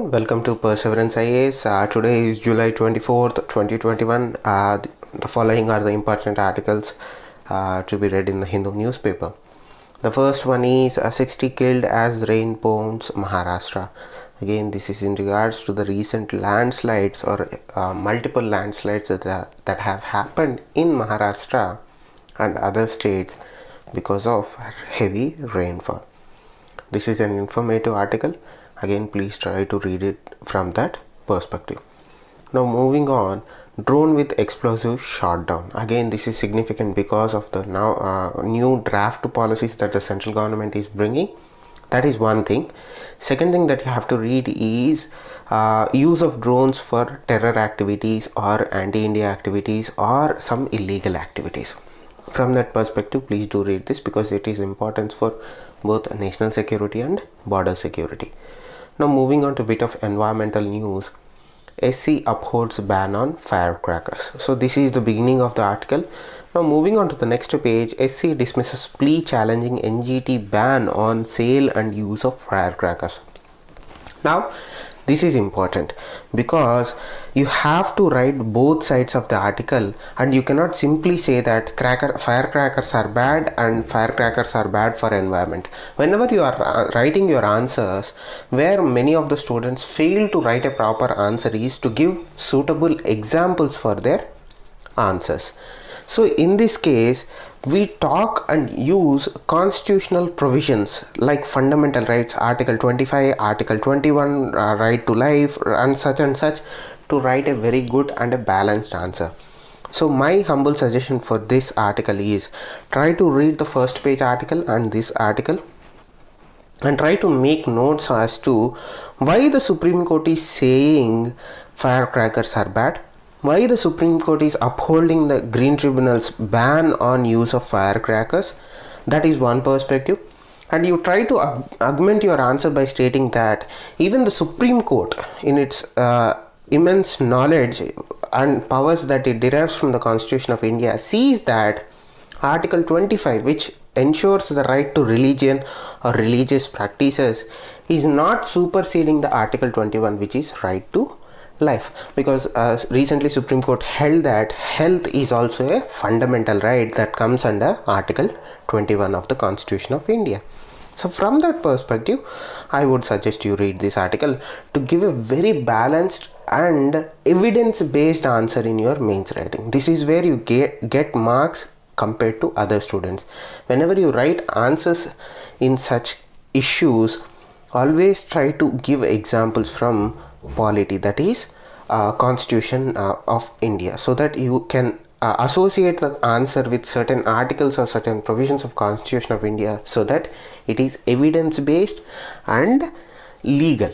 welcome to Perseverance IAS. Today is July 24th, 2021. The following are the important articles to be read in the Hindu newspaper. The first one is 60 killed as rain pounds Maharashtra. Again, this is in regards to the recent landslides or multiple landslides that have happened in Maharashtra and other states because of heavy rainfall. This is an informative article. Again, please try to read it from that perspective. Now moving on, drone with explosive shot down. Again, this is significant because of the new draft policies that the central government is bringing. That is one thing. Second thing that you have to read is use of drones for terror activities or anti-India activities or some illegal activities. From that perspective, please do read this because it is important for both national security and border security. Now moving on to a bit of environmental news. SC upholds ban on firecrackers. So this is the beginning of the article. Now moving on to the next page, SC dismisses plea challenging NGT ban on sale and use of firecrackers. Now this is important because you have to write both sides of the article, and you cannot simply say that firecrackers are bad and firecrackers are bad for environment. Whenever you are writing your answers, where many of the students fail to write a proper answer is to give suitable examples for their answers. So in this case, we talk and use constitutional provisions like fundamental rights, Article 25, Article 21, right to life and such to write a very good and a balanced answer. So my humble suggestion for this article is try to read the first page article and this article and try to make notes as to why the Supreme Court is saying firecrackers are bad, why the Supreme Court is upholding the Green Tribunal's ban on use of firecrackers. That is one perspective. And you try to augment your answer by stating that even the Supreme Court, in its immense knowledge and powers that it derives from the Constitution of India, sees that Article 25, which ensures the right to religion or religious practices, is not superseding the Article 21, which is right to life, because recently Supreme Court held that health is also a fundamental right that comes under Article 21 of the Constitution of India. So from that perspective, I would suggest you read this article to give a very balanced and evidence-based answer in your mains writing. This is where you get marks compared to other students. Whenever you write answers in such issues, always try to give examples from polity, that is Constitution of India, so that you can associate the answer with certain articles or certain provisions of Constitution of India, so that it is evidence based and legal,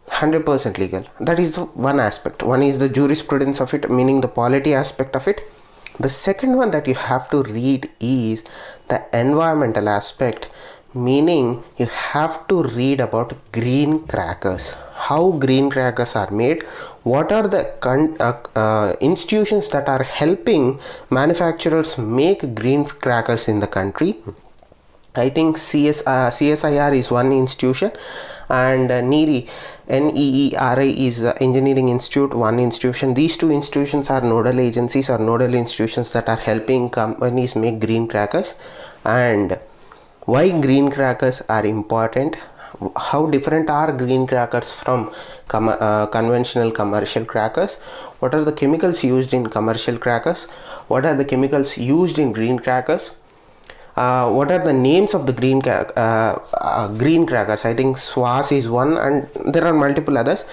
100% legal. That is the one aspect. One is the jurisprudence of it, meaning the polity aspect of it. The second one that you have to read is the environmental aspect, meaning you have to read about green crackers, how green crackers are made, what are the institutions that are helping manufacturers make green crackers in the country. I think CSIR is one institution, and NEERI is Engineering Institute, one institution. These two institutions are nodal agencies or nodal institutions that are helping companies make green crackers, and why green crackers are important, how different are green crackers from conventional commercial crackers, what are the chemicals used in commercial crackers, what are the chemicals used in green crackers, what are the names of the green crackers. I think Swas is one, and there are multiple others.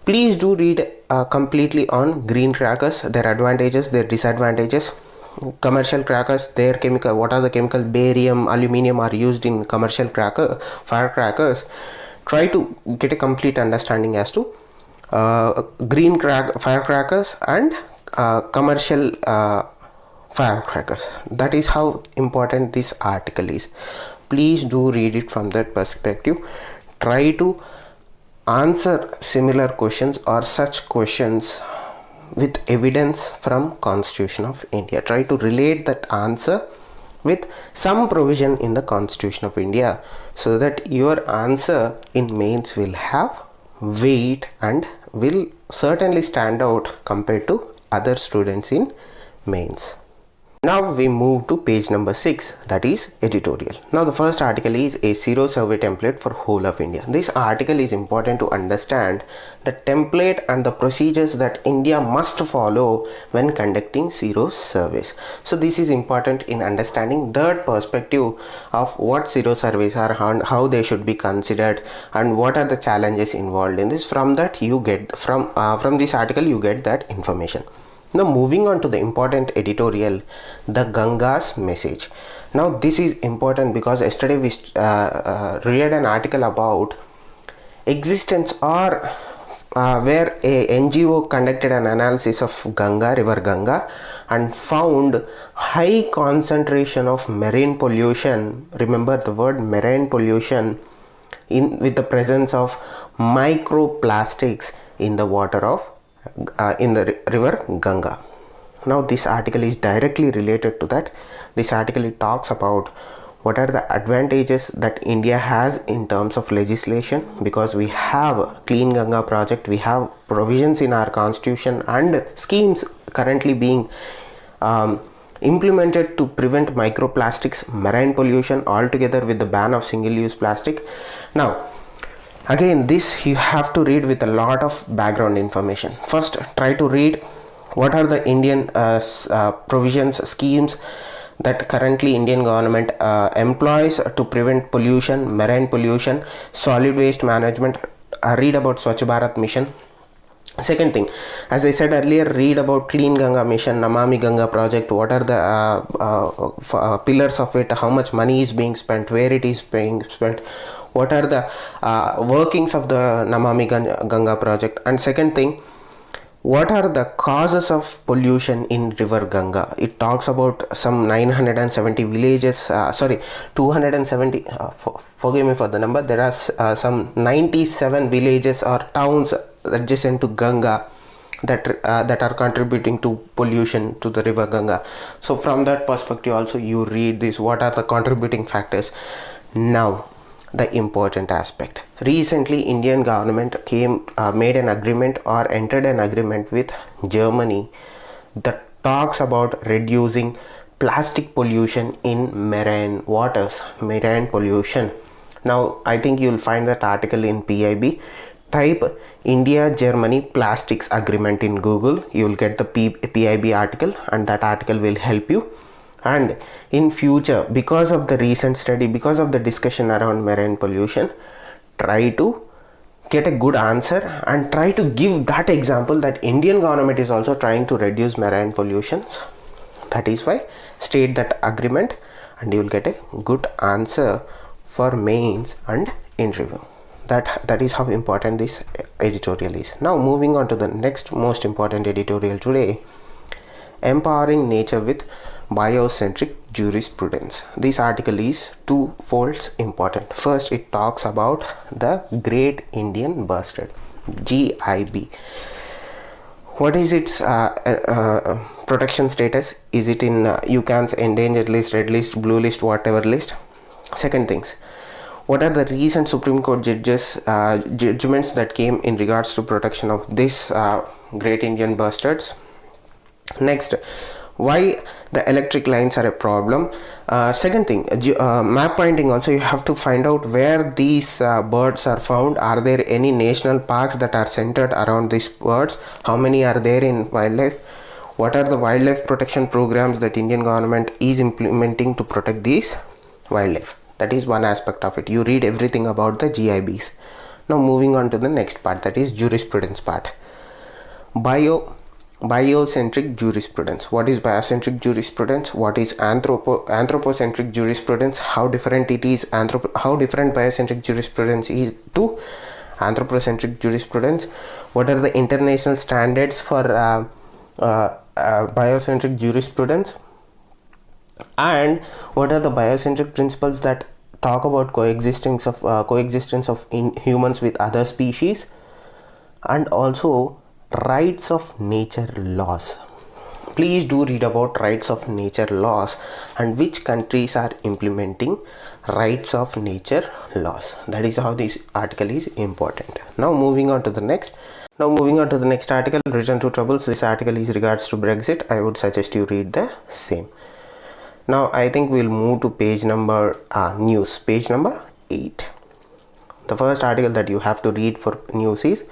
Please do read completely on green crackers, their advantages, their disadvantages. Commercial crackers, their chemical, what are the chemical, barium, aluminium are used in commercial firecrackers. Try to get a complete understanding as to firecrackers and commercial firecrackers. That is how important this article is. Please do read it from that perspective. Try to answer similar questions or such questions with evidence from Constitution of India. Try to relate that answer with some provision in the Constitution of India, so that your answer in mains will have weight and will certainly stand out compared to other students in mains. Now we move to page number 6, that is editorial. Now the first article is a Zero survey template for whole of India. This article is important to understand the template and the procedures that India must follow when conducting Zero surveys. So this is important in understanding that perspective of what Zero surveys are and how they should be considered and what are the challenges involved in this. From that you get from this article you get that information. Now moving on to the important editorial, the Ganga's message. Now this is important because yesterday we read an article about existence or where a NGO conducted an analysis of Ganga, river Ganga, and found high concentration of marine pollution. Remember the word marine pollution with the presence of microplastics in the water of in the river Ganga. Now this article is directly related to that. This article talks about what are the advantages that India has in terms of legislation, because we have Clean Ganga project, we have provisions in our constitution and schemes currently being implemented to prevent microplastics, marine pollution altogether with the ban of single-use plastic. Now again, this you have to read with a lot of background information. First, try to read what are the Indian provisions, schemes that currently Indian government employs to prevent pollution, marine pollution, solid waste management. Read about Swachh Bharat mission. Second thing, as I said earlier, read about Clean Ganga mission, Namami Ganga project, what are the pillars of it, how much money is being spent, where it is being spent, what are the workings of the Namami Ganga project. And second thing, what are the causes of pollution in river Ganga? It talks about some 970 villages, 270, forgive me for the number, there are some 97 villages or towns adjacent to Ganga that are contributing to pollution to the river Ganga. So from that perspective also you read this, what are the contributing factors. Now the important aspect, recently Indian government made an agreement or entered an agreement with Germany that talks about reducing plastic pollution in marine waters, marine pollution. Now I think you'll find that article in PIB. Type India Germany plastics agreement in Google, you will get the PIB article, and that article will help you. And in future, because of the recent study, because of the discussion around marine pollution, try to get a good answer and try to give that example that Indian government is also trying to reduce marine pollutions. That is why state that agreement and you will get a good answer for mains and interview. That is how important this editorial is. Now moving on to the next most important editorial today, empowering nature with biocentric jurisprudence. This article is twofold important. First, it talks about the Great Indian Bustard, GIB. What is its protection status? Is it in UCAN's endangered list, red list, blue list, whatever list? Second things, what are the recent Supreme Court judgments that came in regards to protection of this Great Indian Bustards? Next, why the electric lines are a problem. Second thing, map pointing also, you have to find out where these birds are found. Are there any national parks that are centered around these birds? How many are there in wildlife? What are the wildlife protection programs that Indian government is implementing to protect these wildlife? That is one aspect of it. You read everything about the GIBs. Now moving on to the next part, that is jurisprudence part. Biocentric jurisprudence. What is biocentric jurisprudence? What is anthropocentric jurisprudence? How different it is? How different biocentric jurisprudence is to anthropocentric jurisprudence? What are the international standards for biocentric jurisprudence? And what are the biocentric principles that talk about coexistence of humans with other species, and also rights of nature laws. Please do read about rights of nature laws and which countries are implementing rights of nature laws. That is how this article is important. Now moving on to the next article, Return to Troubles. This article is regards to Brexit. I would suggest you read the same. Now I think we'll move to page number news, page number 8. The first article that you have to read for news is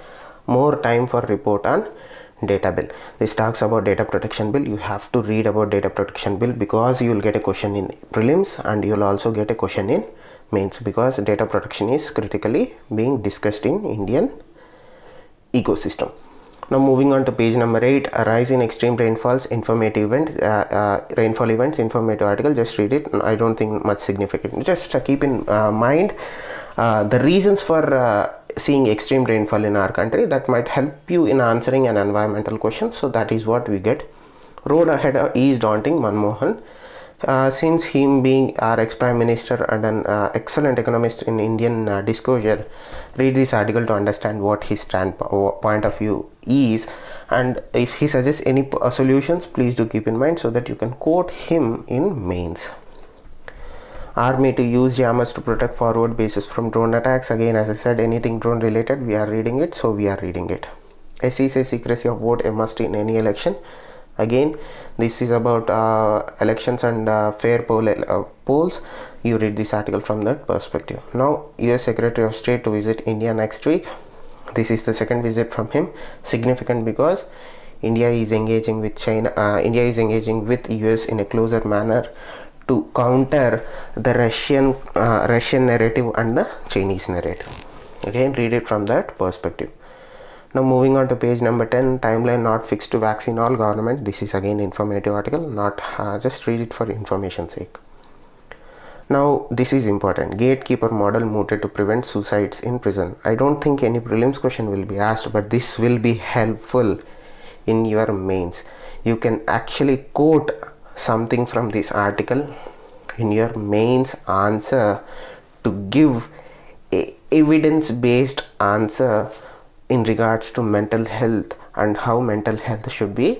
more time for report on data bill. This talks about data protection bill. You have to read about data protection bill because you will get a question in prelims and you will also get a question in mains, because data protection is critically being discussed in Indian ecosystem. Now moving on to page number 8, a rise in extreme rainfall events, informative article. Just read it. I don't think much significant. Just keep in mind the reasons for seeing extreme rainfall in our country. That might help you in answering an environmental question. So that is what we get. Road ahead is daunting, Manmohan. Since him being our ex-prime minister and an excellent economist in Indian disclosure, read this article to understand what his point of view is, and if he suggests any solutions, please do keep in mind so that you can quote him in mains. Army to use jammers to protect forward bases from drone attacks. Again, as I said, anything drone related, we are reading it, so we are reading it. SC says secrecy of vote a must in any election. Again, this is about elections and fair polls. You read this article from that perspective. Now, US Secretary of State to visit India next week. This is the second visit from him. Significant because India is engaging with China. India is engaging with US in a closer manner to counter the Russian narrative and the Chinese narrative. Again, read it from that perspective. Now moving on to page number 10, timeline not fixed to vaccine all government. This is again informative article, not just read it for information's sake. Now this is important. Gatekeeper model mooted to prevent suicides in prison. I don't think any prelims question will be asked, but this will be helpful in your mains. You can actually quote something from this article in your mains answer to give a evidence-based answer in regards to mental health and how mental health should be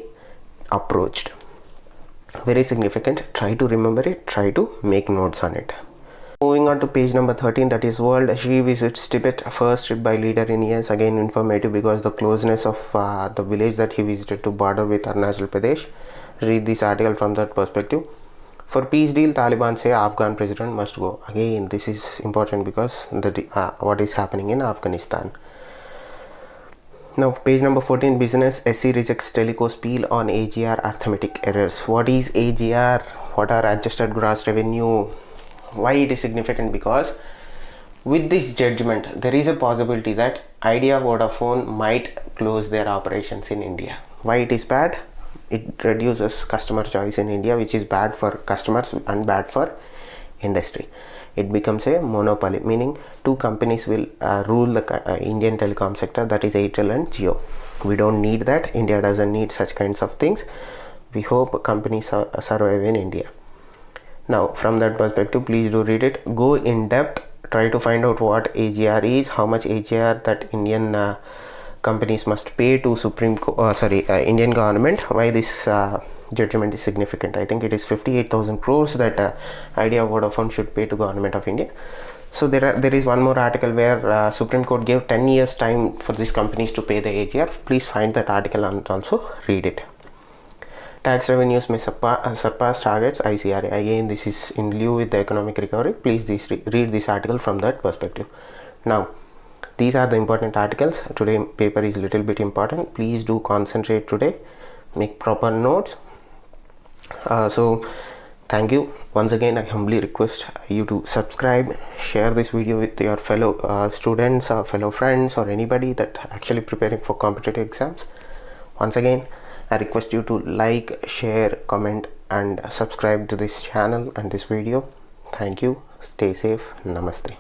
approached. Very significant. Try to remember it. Try to make notes on it. Moving on to page number 13, that is World She visits Tibet, first trip by leader in years. Again informative because the closeness of the village that he visited to border with Arunachal Pradesh. Read this article from that perspective. For peace deal, Taliban say Afghan president must go. Again, this is important because what is happening in Afghanistan. Now page number 14, business. SC rejects Teleco's appeal on AGR arithmetic errors. What is AGR? What are adjusted gross revenue? Why it is significant? Because with this judgment there is a possibility that Idea Vodafone might close their operations in India. Why it is bad? It reduces customer choice in India, which is bad for customers and bad for industry. It becomes a monopoly, meaning two companies will rule the Indian telecom sector, that is Airtel and Jio. We don't need that. India doesn't need such kinds of things. We hope companies survive in India. Now from that perspective, please do read it. Go in depth. Try to find out what AGR is, how much AGR that Indian companies must pay to Indian government. Why this judgment is significant? I think it is 58,000 crores that Idea Vodafone should pay to government of India. So there is one more article where Supreme Court gave 10 years time for these companies to pay the AGR. Please find that article and also read it. Tax revenues may surpass targets, ICRA. Again, this is in lieu with the economic recovery. Please read this article from that perspective. Now, these are the important articles. Today paper is a little bit important. Please do concentrate today. Make proper notes. So thank you. Once again, I humbly request you to subscribe, share this video with your fellow students or fellow friends or anybody that actually preparing for competitive exams. Once again, I request you to like, share, comment and subscribe to this channel and this video. Thank you. Stay safe. Namaste.